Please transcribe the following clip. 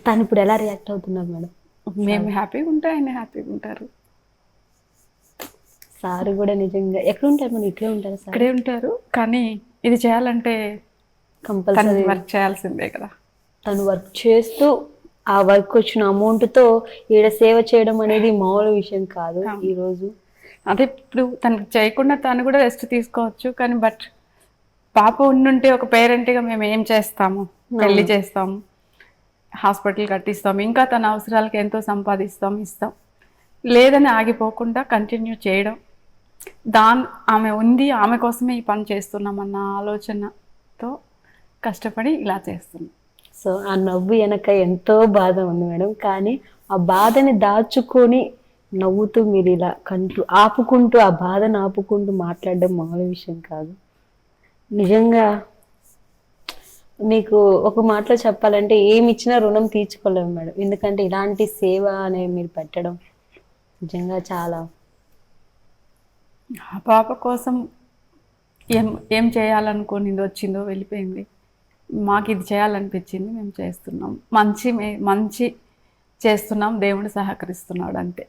తను ఇప్పుడు ఎలా రియాక్ట్ అవుతున్నారు మేడం? మేము హ్యాపీగా ఉంటే ఆయన హ్యాపీగా ఉంటారు. సార్ కూడా నిజంగా ఎక్కడ ఉంటారు మేడం? ఇక్కడే ఉంటారా సార్? ఇక్కడే ఉంటారు, కానీ ఇది చేయాలంటే తను కంపల్సరీ వర్క్ చేయాల్సిందే కదా. తను వర్క్ చేస్తూ ఆ వర్క్ వచ్చిన అమౌంట్తో ఈడ సేవ చేయడం అనేది మామూలు విషయం కాదు ఈరోజు. అదే ఇప్పుడు తనకు చేయకుండా తను కూడా రెస్ట్ తీసుకోవచ్చు, కానీ బట్ పాప ఉండుంటే ఒక పేరెంట్గా మేము ఏం చేస్తాము, పెళ్లి చేస్తాము, హాస్పిటల్ కట్టిస్తాం, ఇంకా తన అవసరాలకు ఎంతో సంపాదిస్తాం, ఇస్తాం. లేదని ఆగిపోకుండా కంటిన్యూ చేయడం, ఆమె ఉంది, ఆమె కోసమే ఈ పని చేస్తున్నామన్న ఆలోచనతో కష్టపడి ఇలా చేస్తున్నాం. సో ఆ నవ్వు వెనక ఎంతో బాధ ఉంది మేడం, కానీ ఆ బాధని దాచుకొని నవ్వుతూ మీరు ఇలా ఆపుకుంటూ ఆ బాధను ఆపుకుంటూ మాట్లాడడం మామూలు విషయం కాదు. నిజంగా మీకు ఒక మాటలో చెప్పాలంటే ఏమి ఇచ్చినా రుణం తీర్చుకోలేము మేడం, ఎందుకంటే ఇలాంటి సేవ అనేది మీరు పెట్టడం నిజంగా చాలా. ఆ పాప కోసం ఏం ఏం చేయాలనుకోనింది వచ్చిందో వెళ్ళిపోయింది. మాకు ఇది చేయాలనిపించింది, మేము చేస్తున్నాం. మంచి చేస్తున్నాం, దేవుడు సహకరిస్తున్నాడు అంతే.